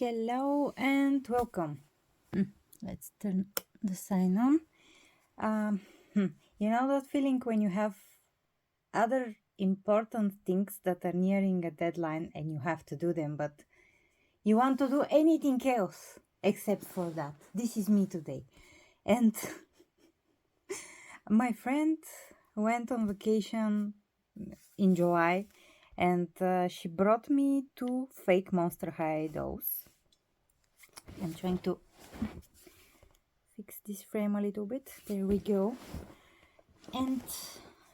Hello and welcome. Let's turn the sign on. You know that feeling when you have other important things that are nearing a deadline and you have to do them, but you want to do anything else except for that. This is me today. And my friend went on vacation in July and she brought me 2 fake Monster High dolls. I'm trying to fix this frame a little bit. There we go. And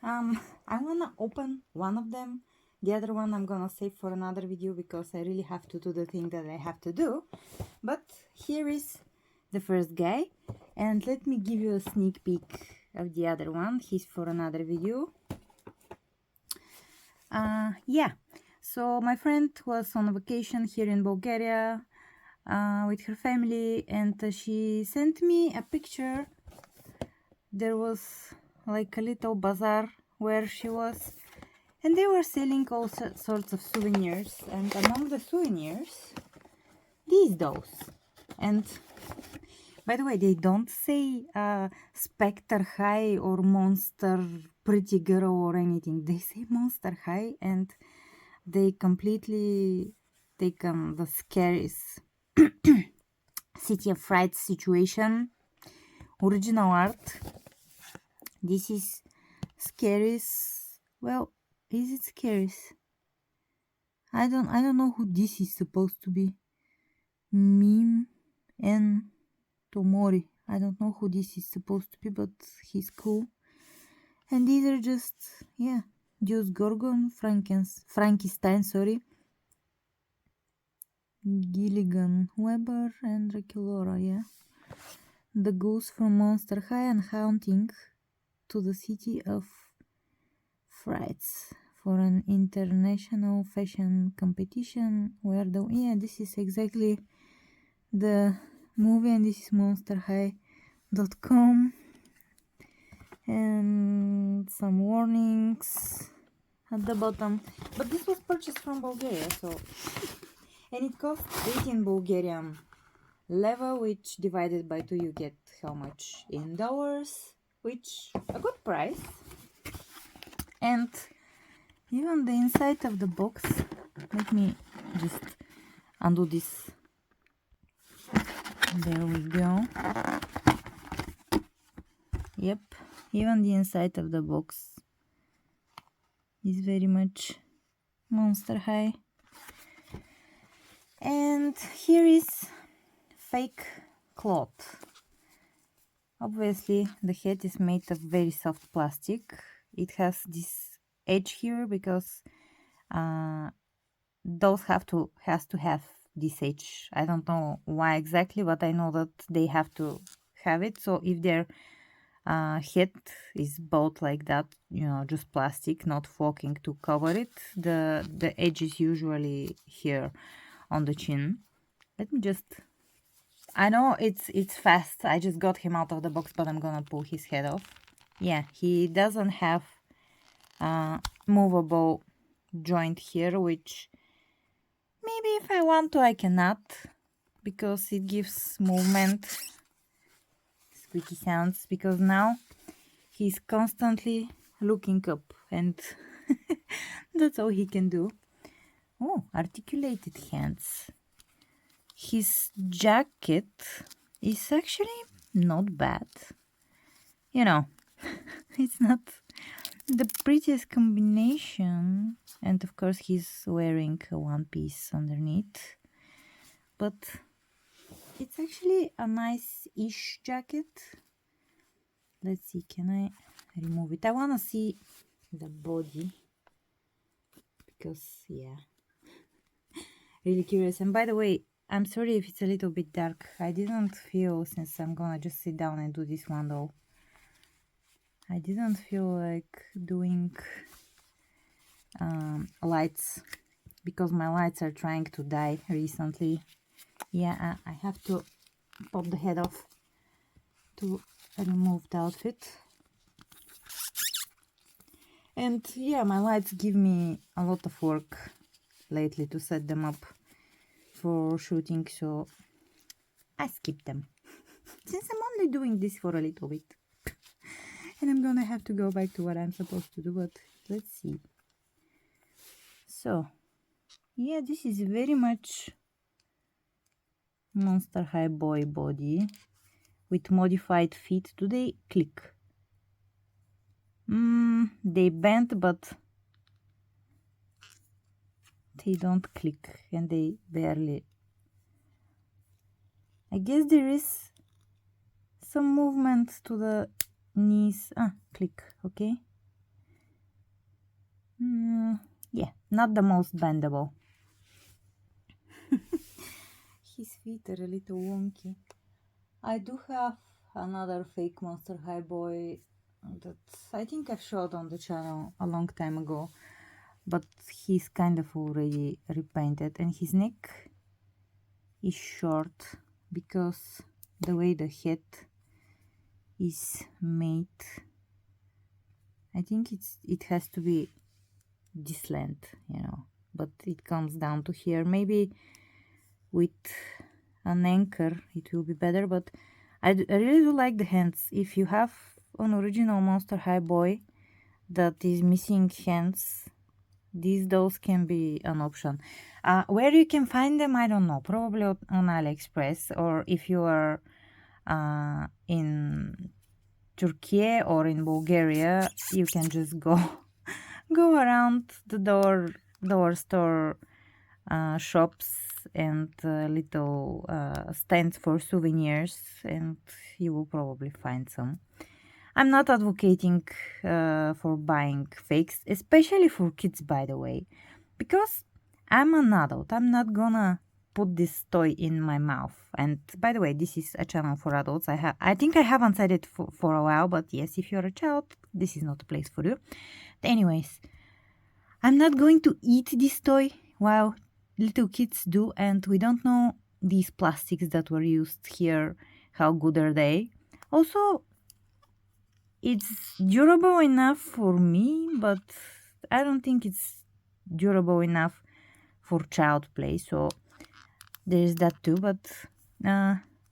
I wanna open one of them. The other one I'm gonna save for another video because I really have to do the thing that I have to do. But here is the first guy, and let me give you a sneak peek of the other one. He's for another video. Yeah, so my friend was on a vacation here in Bulgaria with her family, and she sent me a picture. There was like a little bazaar where she was, and they were selling all sorts of souvenirs, and among the souvenirs, these dolls. And by the way, they don't say Spectre High or Monster Pretty Girl or anything. They say Monster High, and they completely take on the scariest City of Fright situation. Original art. This is Scary's. Well, is it Scary's? I don't know who this is supposed to be. Meme and Tomori. I don't know who this is supposed to be, but he's cool. And these are just, yeah, Deus Gorgon, Frankenstein, sorry, Gilligan, Weber, and Draculaura, yeah. The goose from Monster High and haunting to the City of Frights for an international fashion competition where this is exactly the movie, and this is monsterhigh.com, and some warnings at the bottom. But this was purchased from Bulgaria, so, and it cost 18 Bulgarian level, which divided by 2 you get how much in dollars, which a good price. And even the inside of the box, let me just undo this. There we go. Yep, even the inside of the box is very much Monster High. And here is fake cloth. Obviously the head is made of very soft plastic. It has this edge here because those has to have this edge. I don't know why exactly, but I know that they have to have it. So if their head is bought like that, you know, just plastic, not forking to cover it, the edge is usually here on the chin. Let me just, I know it's fast, I just got him out of the box, but I'm gonna pull his head off. Yeah, he doesn't have movable joint here, which maybe if I want to I cannot, because it gives movement, squeaky sounds, because now he's constantly looking up, and that's all he can do. Oh, articulated hands. His jacket is actually not bad. You know, it's not the prettiest combination, and of course he's wearing a one piece underneath, but it's actually a nice-ish jacket. Let's see, can I remove it? I want to see the body because, yeah, really curious. And by the way, I'm sorry if it's a little bit dark. I didn't feel, since I'm gonna just sit down and do this one though, I didn't feel like doing lights because my lights are trying to die recently. Yeah, I have to pop the head off to remove the outfit. And yeah, my lights give me a lot of work lately to set them up for shooting, so I skipped them. Since I'm only doing this for a little bit. And I'm gonna have to go back to what I'm supposed to do, but let's see. So, yeah, this is very much Monster High Boy body with modified feet. Do they click? They bend, but they don't click, and they barely. I guess there is some movement to the knees. Click, okay. Yeah, not the most bendable. His feet are a little wonky. I do have another fake Monster High Boy that I think I've showed on the channel a long time ago, but he's kind of already repainted, and his neck is short because the way the head is made, I think it has to be this length, you know, but it comes down to here. Maybe with an anchor it will be better, but I really do like the hands. If you have an original Monster High Boy that is missing hands, those can be an option. Where you can find them, I don't know, probably on AliExpress, or if you are in Turkey or in Bulgaria, you can just go around the door store shops and little stands for souvenirs, and you will probably find some. I'm not advocating for buying fakes, especially for kids, by the way, because I'm an adult. I'm not gonna put this toy in my mouth. And by the way, this is a channel for adults. I think I haven't said it for a while, but yes, if you're a child, this is not a place for you. Anyways, I'm not going to eat this toy while little kids do, and we don't know these plastics that were used here, how good are they. Also, it's durable enough for me, but I don't think it's durable enough for child play, so there's that too. But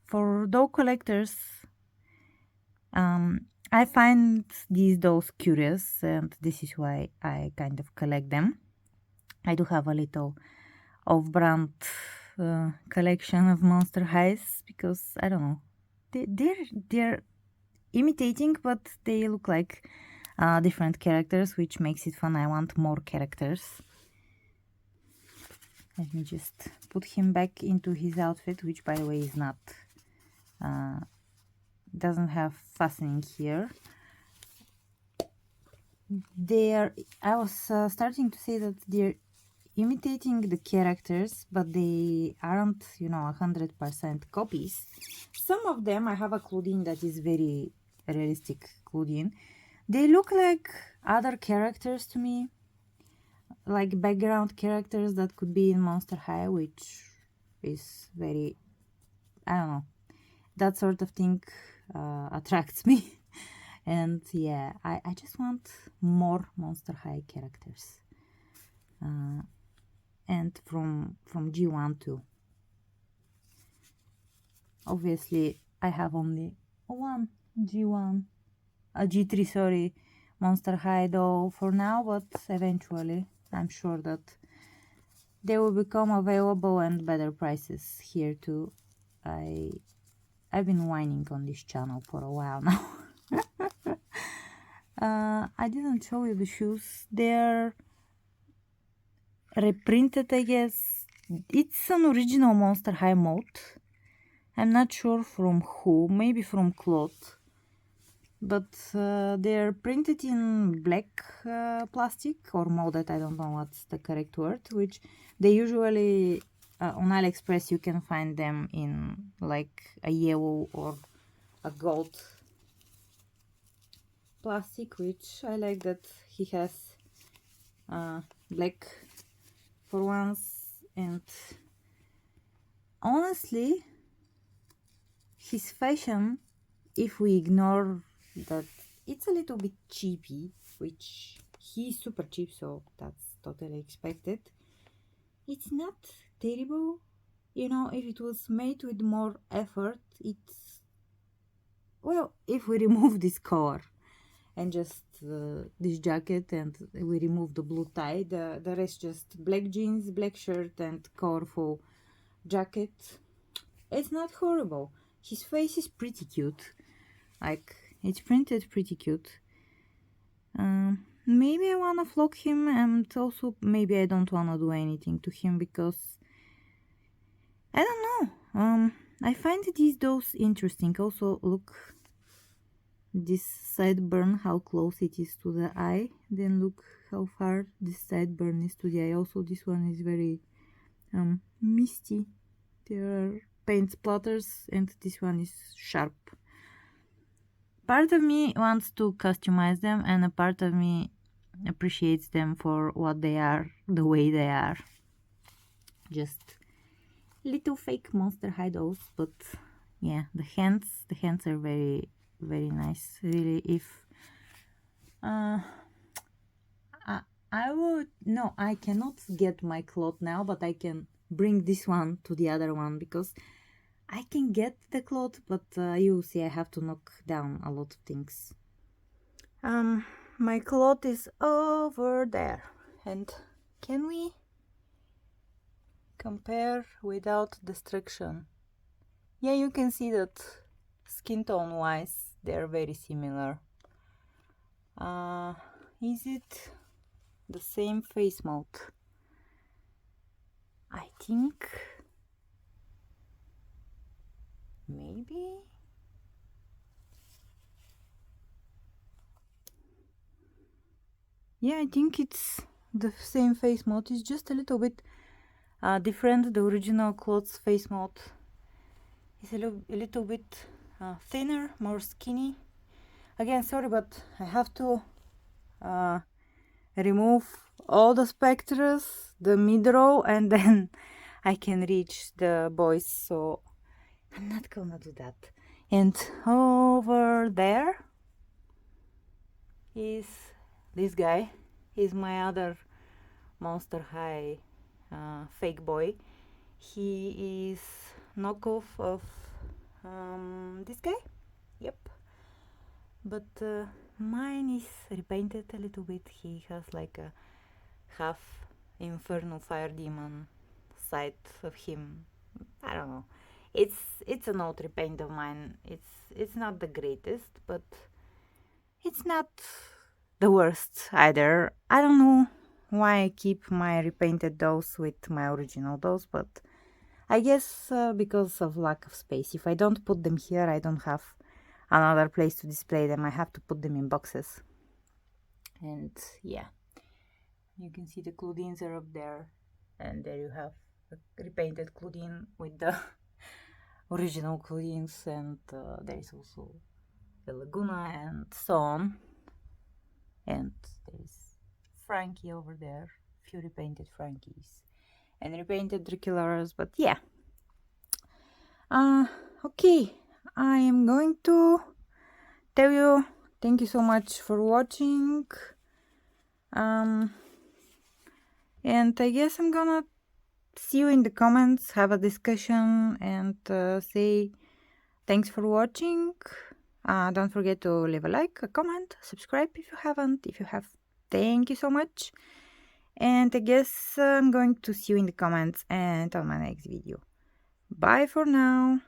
for doll collectors, I find these dolls curious, and this is why I kind of collect them. I do have a little off-brand collection of Monster Highs because I don't know, they're imitating, but they look like different characters, which makes it fun. I want more characters. Let me just put him back into his outfit, which by the way is not doesn't have fastening here. I was starting to say that they're imitating the characters, but they aren't, 100% copies. Some of them, I have a Claudine that is very realistic Claudine. They look like other characters to me, like background characters that could be in Monster High, which is very, I don't know, that sort of thing attracts me. And yeah, I just want more Monster High characters. And from G1 too. Obviously, I have only one G1, a G3, sorry, Monster High doll for now, but eventually I'm sure that they will become available and better prices here too. I've been whining on this channel for a while now. I didn't show you the shoes. They're reprinted, I guess. It's an original Monster High mold. I'm not sure from who, maybe from Cloth, but they're printed in black plastic or molded, I don't know what's the correct word, which they usually on AliExpress you can find them in like a yellow or a gold plastic, which I like that he has black for once. And honestly, his fashion, if we ignore that it's a little bit cheapy, which he's super cheap, so that's totally expected, it's not terrible. You know, if it was made with more effort, it's, well, if we remove this collar and just this jacket, and we remove the blue tie, the rest just black jeans, black shirt, and colorful jacket, it's not horrible. His face is pretty cute, like it's printed pretty cute. Maybe I wanna flog him, and also maybe I don't wanna do anything to him because I don't know. I find these dolls interesting. Also, look, this sideburn, how close it is to the eye. Then look how far this sideburn is to the eye. Also, this one is very misty. There are paint splatters, and this one is sharp. Part of me wants to customize them, and a part of me appreciates them for what they are, the way they are. Just little fake Monster High dolls, but yeah, the hands are very, very nice. Really, if I would, no, I cannot get my cloth now, but I can bring this one to the other one because I can get the cloth, but you see, I have to knock down a lot of things. My cloth is over there, and can we compare without destruction? Yeah, you can see that skin tone wise they're very similar. Is it the same face mode? I think maybe. Yeah, I think it's the same face mode. It's just a little bit different. The original clothes face mode is a little bit thinner, more skinny. Again, sorry, but I have to remove all the specters, the mid-row, and then I can reach the boys, so I'm not gonna do that. And over there is this guy. He's my other Monster High fake boy. He is knockoff of this guy. Yep. But mine is repainted a little bit. He has like a half Inferno Fire Demon side of him. I don't know. It's an old repaint of mine. It's not the greatest, but it's not the worst either. I don't know why I keep my repainted dolls with my original dolls, but I guess because of lack of space. If I don't put them here, I don't have another place to display them. I have to put them in boxes. And yeah, you can see the Claudines are up there, and there you have a repainted Claudine with the original Claudines, and there is also the Laguna and so on. And there's Frankie over there, few repainted Frankies and repainted Dracularas, but yeah. Okay, I am going to tell you thank you so much for watching. And I guess I'm gonna see you in the comments, have a discussion, and say thanks for watching. Don't forget to leave a like, a comment, subscribe if you haven't. If you have, thank you so much. And I guess I'm going to see you in the comments and on my next video. Bye for now.